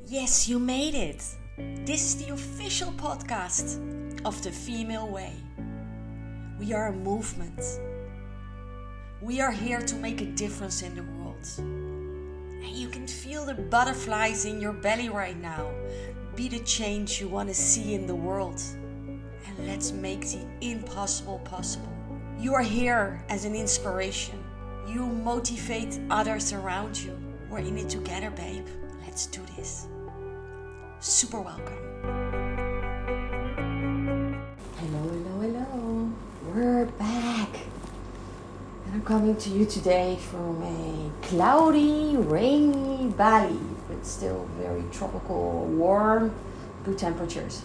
Yes, you made it. This is the official podcast of the Female Way. We are a movement. We are here to make a difference in the world. And you can feel the butterflies in your belly right now. Be the change you want to see in the world. And let's make the impossible possible. You are here as an inspiration. You motivate others around you. We're in it together, babe. Let's do this. Super welcome. Hello. We're back. And I'm coming to you today from a cloudy, rainy Bali, but still very tropical, warm, good temperatures.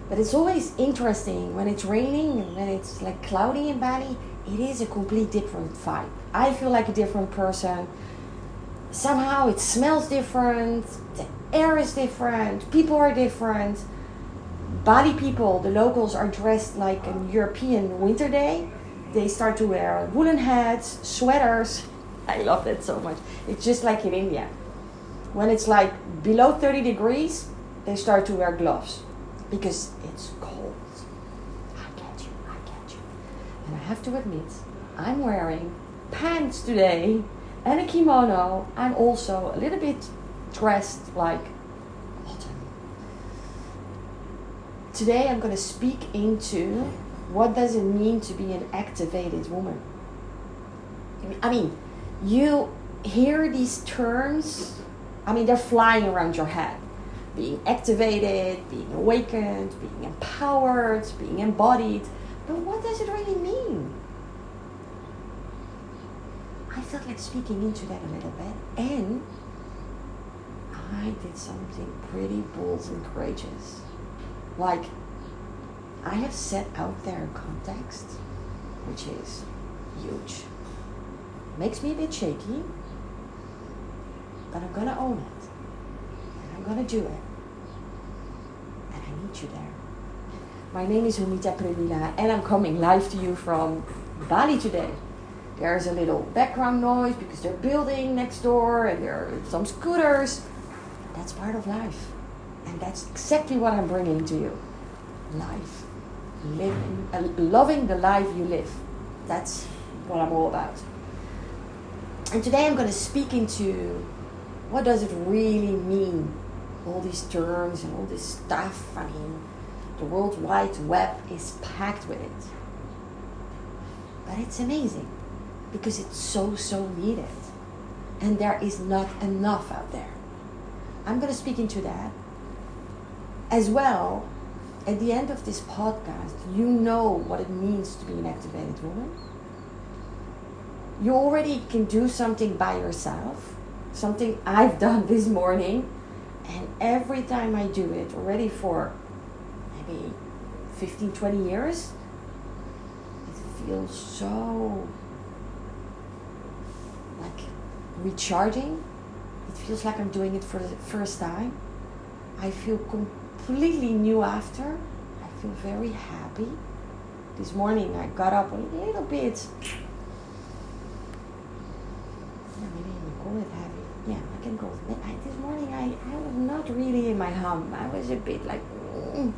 But it's always interesting when it's raining and when it's like cloudy in Bali, it is a complete different vibe. I feel like a different person. Somehow it smells different, the air is different, people are different. Bali people, the locals, are dressed like a European winter day. They start to wear woolen hats, sweaters. I love that so much. It's just like in India. When it's like below 30 degrees, they start to wear gloves because it's cold. I get you. And I have to admit, I'm wearing pants today and a kimono. I'm also a little bit dressed like autumn. Today I'm going to speak into what does it mean to be an activated woman. I mean, you hear these terms, they're flying around your head. Being activated, being awakened, being empowered, being embodied. But what does it really mean? I felt like speaking into that a little bit, and I did something pretty bold and courageous. Like, I have set out there a context, which is huge. Makes me a bit shaky, but I'm gonna own it, and I'm gonna do it, and I need you there. My name is and I'm coming live to you from Bali today. There's a little background noise because they're building next door and there are some scooters. That's part of life. And that's exactly what I'm bringing to you. Life. Loving the life you live. That's what I'm all about. And today I'm going to speak into what does it really mean? All these terms and all this stuff. The World Wide Web is packed with it. But it's amazing. Because it's so needed. And there is not enough out there. I'm going to speak into that. As well, at the end of this podcast, you know what it means to be an activated woman. You already can do something by yourself. Something I've done this morning. And every time I do it, already for maybe 15, 20 years, it feels so recharging. It feels like I'm doing it for the first time. I feel completely new after. I feel very happy. This morning I got up a little bit, maybe you call it heavy. Yeah, I can call it. This morning I was not really in my hum. I was a bit like, And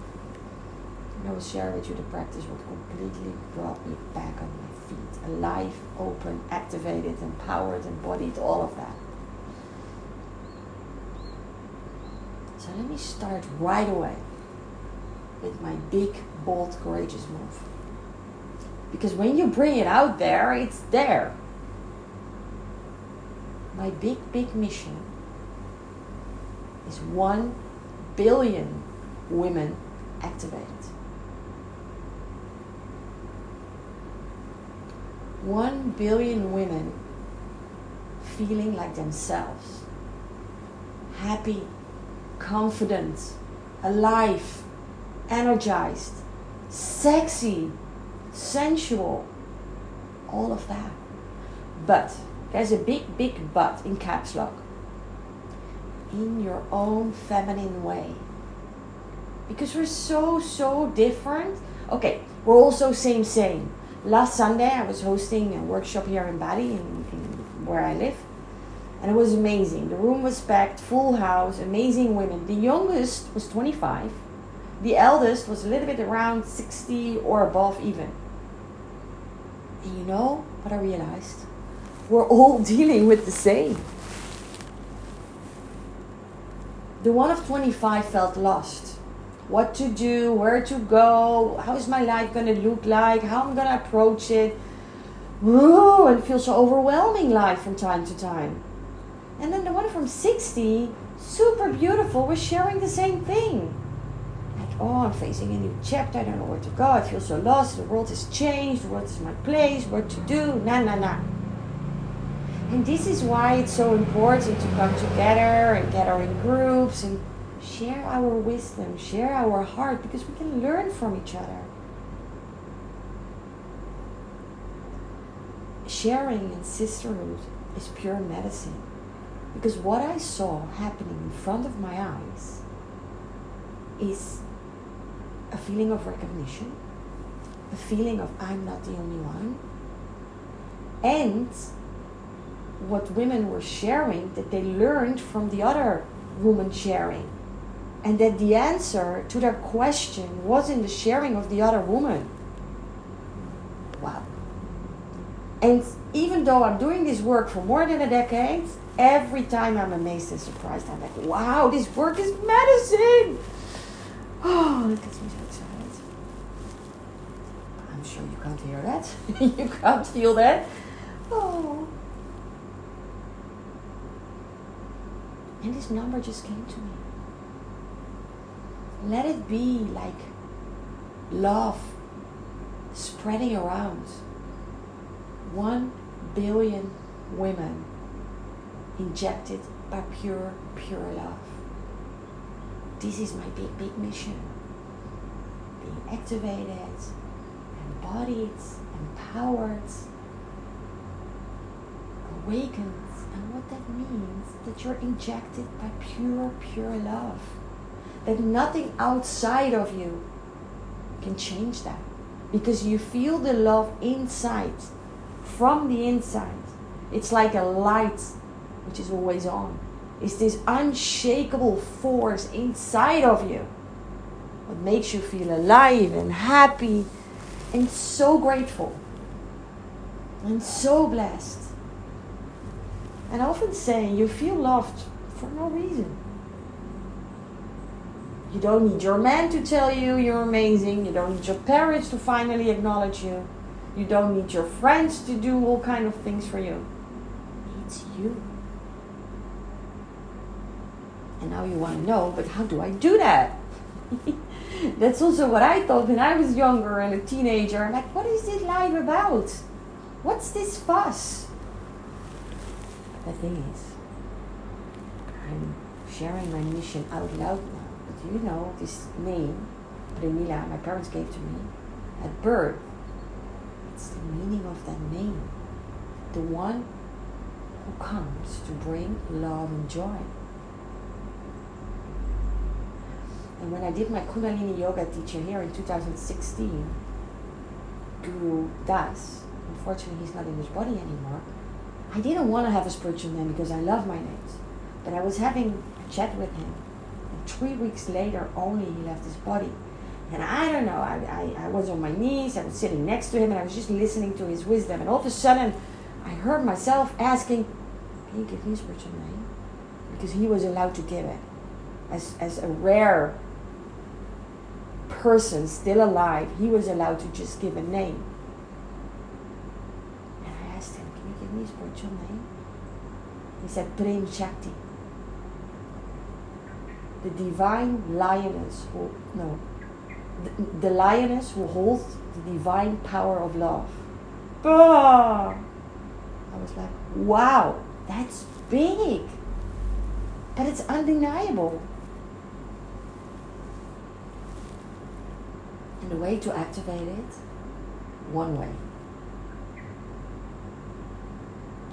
I will share with you the practice what completely brought me back on my feet. Alive, open, activated, empowered, embodied, all of that. So let me start right away with my big, bold, courageous move. Because when you bring it out there, it's there. My big mission is 1 billion women activated. 1 billion women feeling like themselves. Happy, confident, alive, energized, sexy, sensual, all of that. But, there's a big but in caps lock. In your own feminine way. Because we're so different. Okay, we're also same. Last Sunday I was hosting a workshop here in Bali, in where I live. And it was amazing. The room was packed, full house, amazing women. The youngest was 25. The eldest was a little bit around 60 or above even. And you know what I realized? We're all dealing with the same. The one of 25 felt lost. What to do, where to go, how is my life going to look like, how I'm going to approach it. Whoa, and it feels so overwhelming life from time to time. And then the one from 60, super beautiful, was sharing the same thing. Like, oh, I'm facing a new chapter, I don't know where to go, I feel so lost, the world has changed, what is my place, what to do, nah. And this is why it's so important to come together and gather in groups and share our wisdom, share our heart, because we can learn from each other. Sharing and sisterhood is pure medicine. Because what I saw happening in front of my eyes is a feeling of recognition, a feeling of I'm not the only one, and what women were sharing that they learned from the other woman sharing, and that the answer to their question was in the sharing of the other woman. Wow. And even though I'm doing this work for more than a decade, every time I'm amazed and surprised. I'm like, wow, this work is medicine. Oh, it gets me so excited. I'm sure you can't hear that. You can't feel that. Oh. And this number just came to me. Let it be like love spreading around. 1 billion women injected by pure love. This is my big mission. Being activated, embodied, empowered, awakened. And what that means, that you're injected by pure love. That nothing outside of you can change that. Because you feel the love inside, from the inside. It's like a light which is always on. It's this unshakable force inside of you. What makes you feel alive and happy and so grateful. And so blessed. And I often say you feel loved for no reason. You don't need your man to tell you you're amazing. You don't need your parents to finally acknowledge you. You don't need your friends to do all kind of things for you. It's you. And now you want to know, but how do I do that? That's also what I thought when I was younger and a teenager. I'm like, what is this life about? What's this fuss? The thing is, I'm sharing my mission out loud now. But you know, this name, Premila, my parents gave to me at birth. It's the meaning of that name. The one who comes to bring love and joy. And when I did my Kundalini Yoga teacher here in 2016, Guru Das, unfortunately he's not in his body anymore, I didn't want to have a spiritual name because I love my names. But I was having a chat with him, and 3 weeks later only he left his body. And I don't know, I was on my knees, I was sitting next to him, and I was just listening to his wisdom. And all of a sudden, I heard myself asking, can you give me a spiritual name? Because he was allowed to give it. As a rare person still alive, he was allowed to just give a name. And I asked him, can you give me a spiritual name? He said, Prem Shakti. The divine lioness who, no, the lioness who holds the divine power of love. Ah! I was like, wow, that's big. But it's undeniable. And the way to activate it, one way,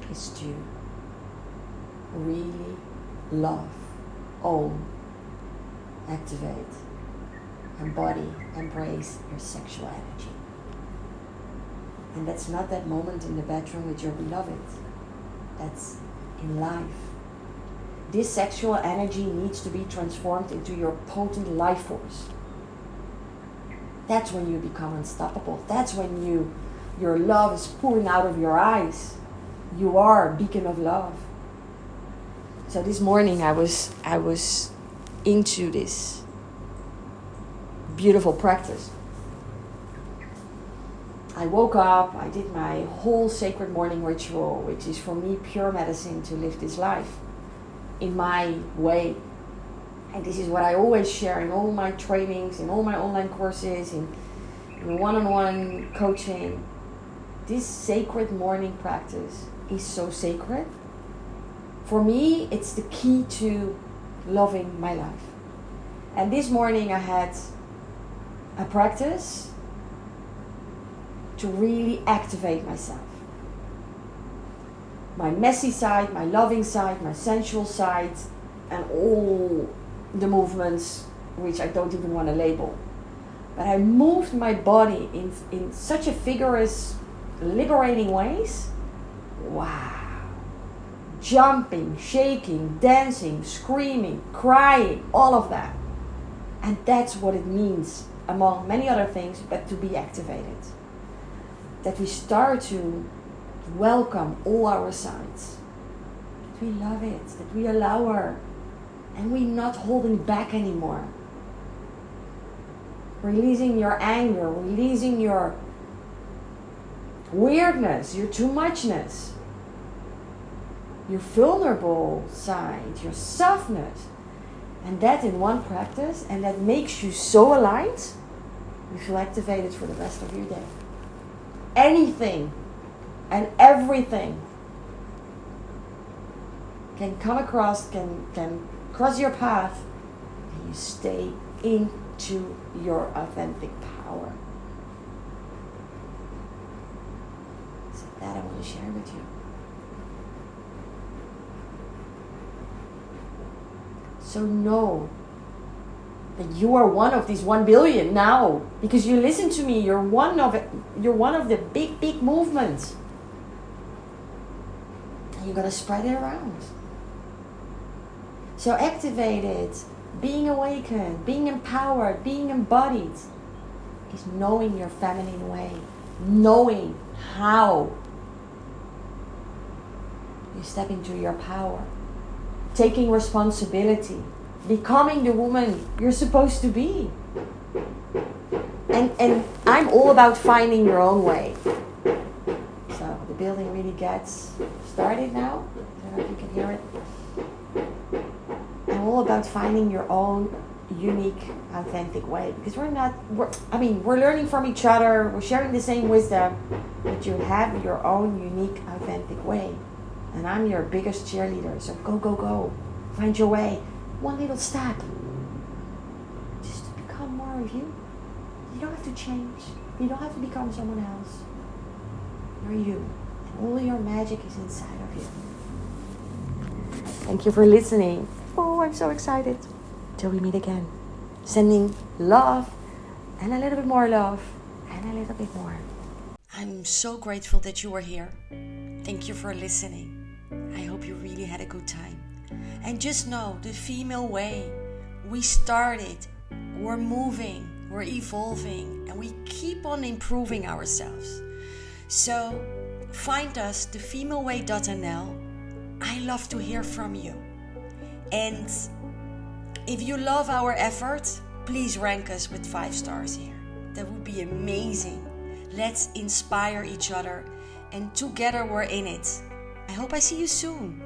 is to really love, own, activate, embody, embrace your sexual energy. And that's not that moment in the bedroom with your beloved. That's in life. This sexual energy needs to be transformed into your potent life force. That's when you become unstoppable. That's when your love is pouring out of your eyes. You are a beacon of love. So this morning I was into this beautiful practice. I woke up, I did my whole sacred morning ritual, which is for me pure medicine to live this life in my way. And this is what I always share in all my trainings, in all my online courses, in one-on-one coaching. This sacred morning practice is so sacred. For me, it's the key to loving my life. And this morning I had a practice to really activate myself. My messy side, my loving side, my sensual side, and all the movements which I don't even want to label. But I moved my body in such a vigorous, liberating ways. Wow. Jumping, shaking, dancing, screaming, crying, all of that. And that's what it means, among many other things, but to be activated. That we start to welcome all our sides. That we love it, that we allow her, and we're not holding back anymore. Releasing your anger, releasing your weirdness, your too muchness, your vulnerable side, your softness. And that in one practice, and that makes you so aligned, you feel activated for the rest of your day. Anything and everything can come across, can cross your path, and you stay into your authentic power. So that I want to share with you. So know that you are one of these 1 billion now, because you listen to me. You're one of it. You're one of the big movements, and you're gonna spread it around. So activated, being awakened, being empowered, being embodied, is knowing your feminine way, knowing how you step into your power, taking responsibility, becoming the woman you're supposed to be. And I'm all about finding your own way. So the building really gets started now. I don't know if you can hear it. I'm all about finding your own unique, authentic way. Because we're learning from each other, we're sharing the same wisdom, but you have your own unique, authentic way. And I'm your biggest cheerleader, so go. Find your way. One little step. Just to become more of you. You don't have to change. You don't have to become someone else. You're you. And all your magic is inside of you. Thank you for listening. Oh, I'm so excited. Till we meet again. Sending love and a little bit more love and a little bit more. I'm so grateful that you were here. Thank you for listening. I hope you really had a good time. And just know, the female way, we started, we're moving, we're evolving, and we keep on improving ourselves. So find us, thefemaleway.nl. I love to hear from you. And if you love our effort, please rank us with 5 stars here. That would be amazing. Let's inspire each other, and together we're in it. I hope I see you soon.